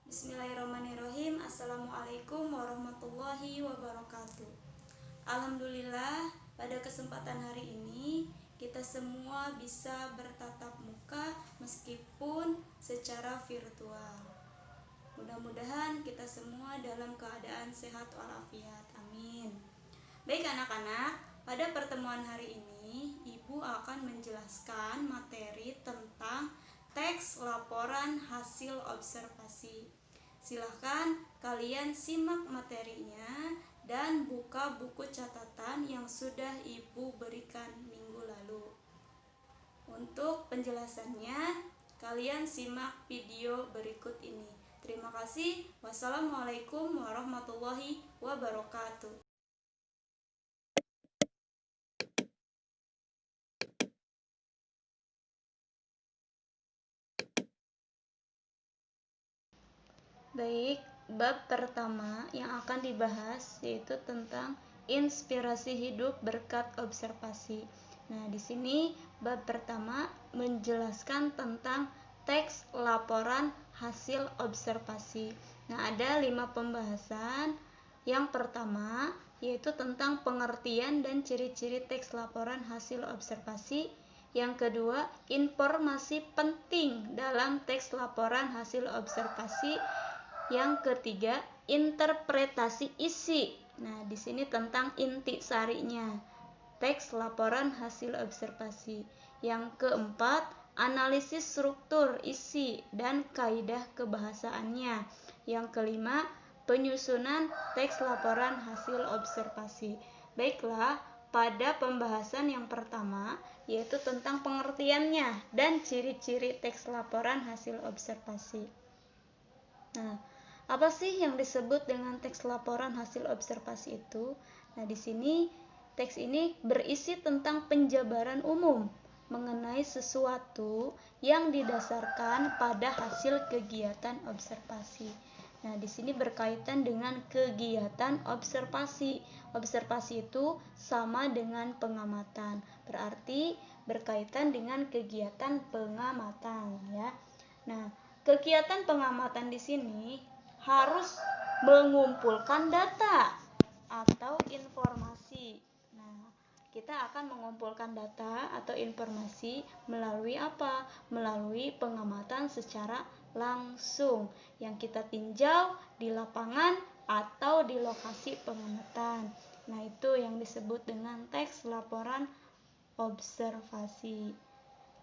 Bismillahirrahmanirrahim. Assalamualaikum warahmatullahi wabarakatuh. Alhamdulillah, pada kesempatan hari ini kita semua bisa bertatap muka meskipun secara virtual. Mudah-mudahan kita semua dalam keadaan sehat walafiat. Amin. Baik anak-anak, pada pertemuan hari ini Ibu akan menjelaskan materi tentang teks laporan hasil observasi. Silahkan kalian simak materinya dan buka buku catatan yang sudah Ibu berikan minggu lalu. Untuk penjelasannya, kalian simak video berikut ini. Terima kasih. Wassalamualaikum warahmatullahi wabarakatuh. Baik, bab pertama yang akan dibahas yaitu tentang inspirasi hidup berkat observasi. Nah, di sini bab pertama menjelaskan tentang teks laporan hasil observasi. Nah, ada 5 pembahasan. Yang pertama yaitu tentang pengertian dan ciri-ciri teks laporan hasil observasi. Yang kedua, informasi penting dalam teks laporan hasil observasi. Yang ketiga, interpretasi isi. Nah, di sini tentang intisarinya teks laporan hasil observasi. Yang keempat, analisis struktur isi dan kaidah kebahasaannya. Yang kelima, penyusunan teks laporan hasil observasi. Baiklah, pada pembahasan yang pertama yaitu tentang pengertiannya dan ciri-ciri teks laporan hasil observasi. Nah, apa sih yang disebut dengan teks laporan hasil observasi itu? Nah, di sini teks ini berisi tentang penjabaran umum mengenai sesuatu yang didasarkan pada hasil kegiatan observasi. Nah, di sini berkaitan dengan kegiatan observasi. Observasi itu sama dengan pengamatan. Berarti berkaitan dengan kegiatan pengamatan, ya. Nah, kegiatan pengamatan di sini harus mengumpulkan data atau informasi. Nah, kita akan mengumpulkan data atau informasi melalui apa? Melalui pengamatan secara langsung yang kita tinjau di lapangan atau di lokasi pengamatan. Nah, itu yang disebut dengan teks laporan observasi.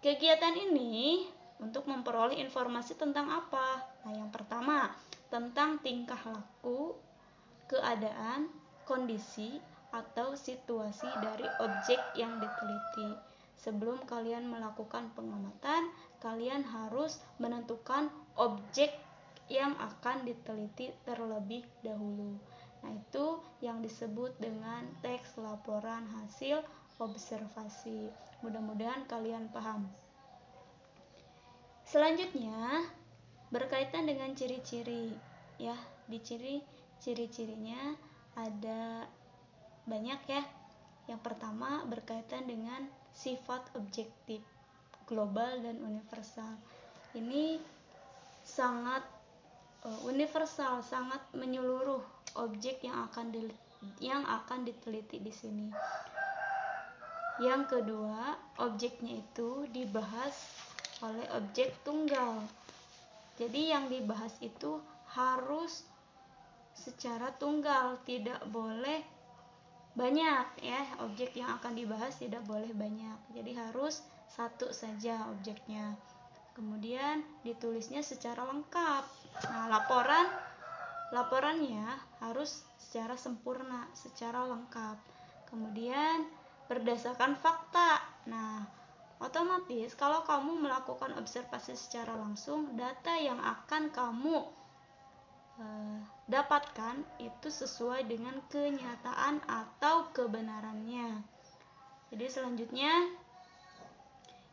Kegiatan ini untuk memperoleh informasi tentang apa? Nah, yang pertama, tentang tingkah laku, keadaan, kondisi, atau situasi dari objek yang diteliti. Sebelum kalian melakukan pengamatan, kalian harus menentukan objek yang akan diteliti terlebih dahulu. Nah, itu yang disebut dengan teks laporan hasil observasi. Mudah-mudahan kalian paham. Selanjutnya berkaitan dengan ciri-ciri, ya. Di ciri-cirinya ada banyak, ya. Yang pertama berkaitan dengan sifat objektif, global dan universal. Ini sangat universal, sangat menyeluruh objek yang akan diteliti di sini. Yang kedua, objeknya itu dibahas oleh objek tunggal. Jadi yang dibahas itu harus secara tunggal, tidak boleh banyak, ya. Objek yang akan dibahas tidak boleh banyak. Jadi harus satu saja objeknya. Kemudian ditulisnya secara lengkap. Nah, laporannya harus secara sempurna, secara lengkap. Kemudian berdasarkan fakta. Nah, otomatis kalau kamu melakukan observasi secara langsung, data yang akan kamu dapatkan itu sesuai dengan kenyataan atau kebenarannya. Jadi selanjutnya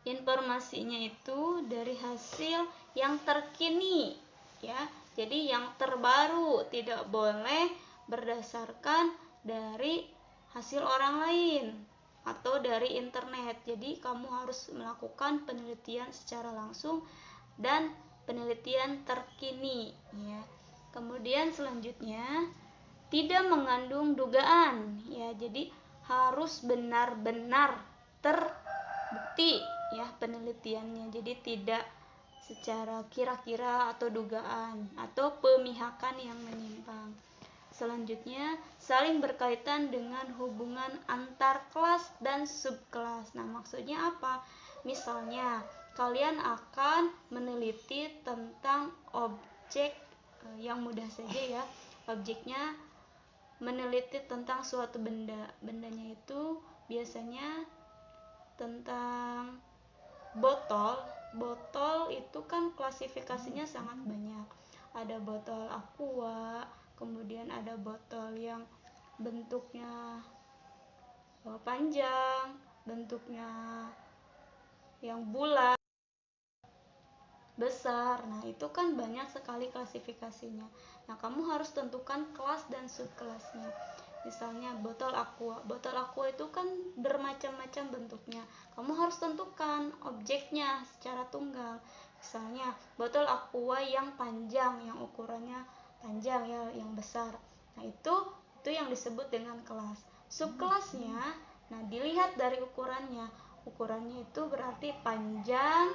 informasinya itu dari hasil yang terkini, ya. Jadi yang terbaru, tidak boleh berdasarkan dari hasil orang lain atau dari internet. Jadi kamu harus melakukan penelitian secara langsung dan penelitian terkini ya. Kemudian selanjutnya tidak mengandung dugaan ya. Jadi harus benar-benar terbukti ya penelitiannya. Jadi tidak secara kira-kira atau dugaan atau pemihakan yang menyimpang. Selanjutnya, saling berkaitan dengan hubungan antar kelas dan subkelas. Nah, maksudnya apa? Misalnya, kalian akan meneliti tentang objek yang mudah saja ya. Objeknya meneliti tentang suatu benda. Bendanya itu biasanya tentang botol. Botol itu kan klasifikasinya sangat banyak. Ada botol aqua, kemudian ada botol yang bentuknya panjang, bentuknya yang bulat, besar. Nah, itu kan banyak sekali klasifikasinya. Nah, kamu harus tentukan kelas dan subkelasnya. Misalnya botol aqua. Botol aqua itu kan bermacam-macam bentuknya. Kamu harus tentukan objeknya secara tunggal. Misalnya botol aqua yang panjang, yang ukurannya panjang ya, yang besar. Nah, itu yang disebut dengan kelas. Subkelasnya, nah dilihat dari ukurannya. Ukurannya itu berarti panjang,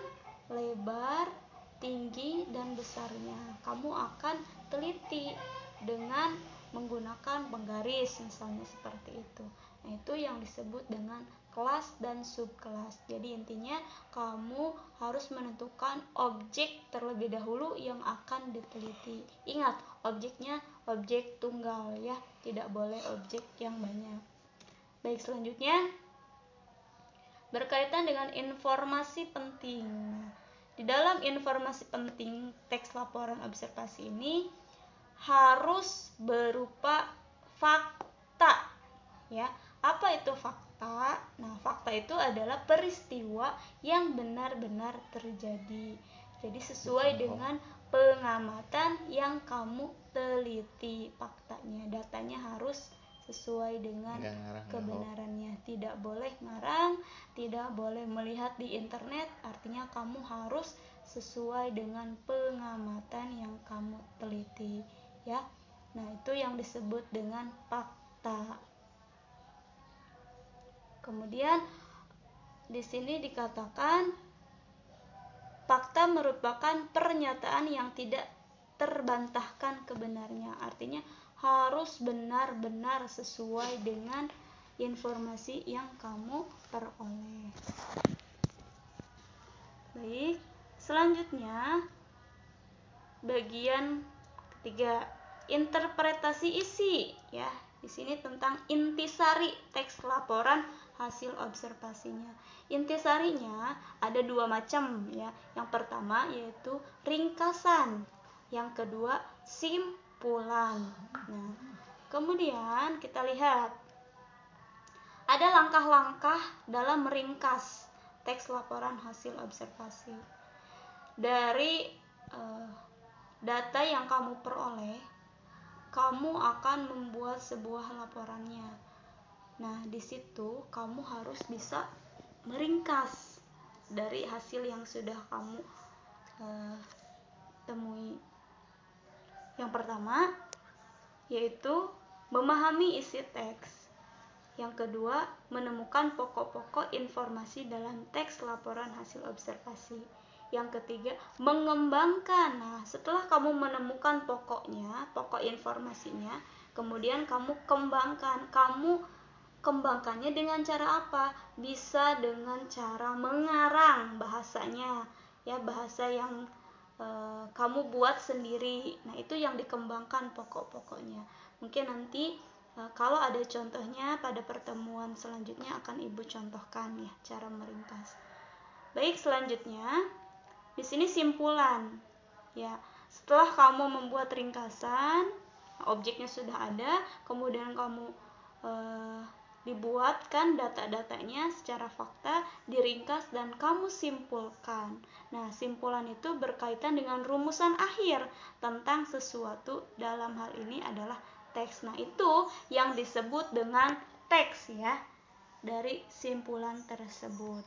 lebar, tinggi, dan besarnya. Kamu akan teliti dengan menggunakan penggaris misalnya seperti itu. Nah, itu yang disebut dengan kelas dan subkelas. Jadi intinya kamu harus menentukan objek terlebih dahulu yang akan diteliti. Ingat, objeknya objek tunggal ya, tidak boleh objek yang banyak. Baik, selanjutnya berkaitan dengan informasi penting. Di dalam informasi penting teks laporan observasi ini harus berupa fakta ya. Apa itu fakta? Nah, fakta itu adalah peristiwa yang benar-benar terjadi. Jadi sesuai dengan pengamatan yang kamu teliti faktanya. Datanya harus sesuai dengan kebenarannya. Tidak boleh ngarang, tidak boleh melihat di internet. Artinya kamu harus sesuai dengan pengamatan yang kamu teliti ya. Nah, itu yang disebut dengan fakta. Kemudian di sini dikatakan fakta merupakan pernyataan yang tidak terbantahkan kebenarnya. Artinya harus benar-benar sesuai dengan informasi yang kamu peroleh. Baik, selanjutnya bagian ketiga, interpretasi isi ya. Di sini tentang intisari teks laporan hasil observasinya. Intisarinya ada dua macam ya. Yang pertama yaitu ringkasan, yang kedua simpulan. Nah, kemudian kita lihat ada langkah-langkah dalam meringkas teks laporan hasil observasi. Dari data yang kamu peroleh, kamu akan membuat sebuah laporannya. Nah, di situ kamu harus bisa meringkas dari hasil yang sudah kamu temui. Yang pertama yaitu memahami isi teks. Yang kedua, menemukan pokok-pokok informasi dalam teks laporan hasil observasi. Yang ketiga, mengembangkan. Nah, setelah kamu menemukan pokoknya, pokok informasinya, kemudian kamu kembangkan. Kamu kembangkannya dengan cara apa? Bisa dengan cara mengarang bahasanya, ya, bahasa yang kamu buat sendiri. Nah, itu yang dikembangkan pokok-pokoknya. Mungkin nanti kalau ada contohnya pada pertemuan selanjutnya akan Ibu contohkan ya cara meringkas. Baik, selanjutnya di sini simpulan. Ya, setelah kamu membuat ringkasan, objeknya sudah ada, kemudian kamu dibuatkan data-datanya secara fakta, diringkas dan kamu simpulkan. Nah, simpulan itu berkaitan dengan rumusan akhir tentang sesuatu, dalam hal ini adalah teks. Nah, itu yang disebut dengan teks ya, dari simpulan tersebut.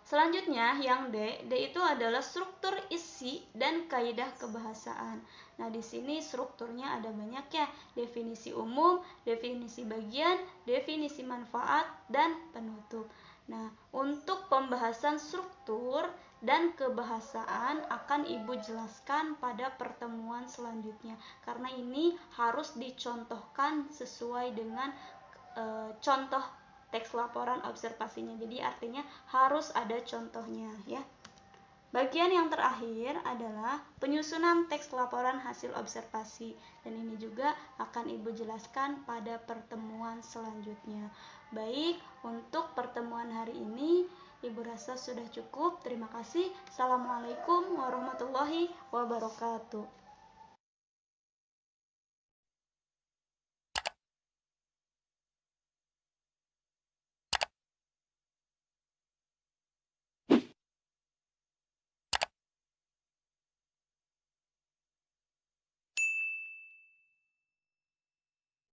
Selanjutnya yang D itu adalah struktur isi dan kaidah kebahasaan. Nah, di sini strukturnya ada banyak ya, definisi umum, definisi bagian, definisi manfaat, dan penutup. Nah, untuk pembahasan struktur dan kebahasaan akan Ibu jelaskan pada pertemuan selanjutnya, karena ini harus dicontohkan sesuai dengan contoh teks laporan observasinya. Jadi artinya harus ada contohnya ya. Bagian yang terakhir adalah penyusunan teks laporan hasil observasi, dan ini juga akan Ibu jelaskan pada pertemuan selanjutnya. Baik, untuk pertemuan hari ini Ibu rasa sudah cukup. Terima kasih. Assalamualaikum warahmatullahi wabarakatuh.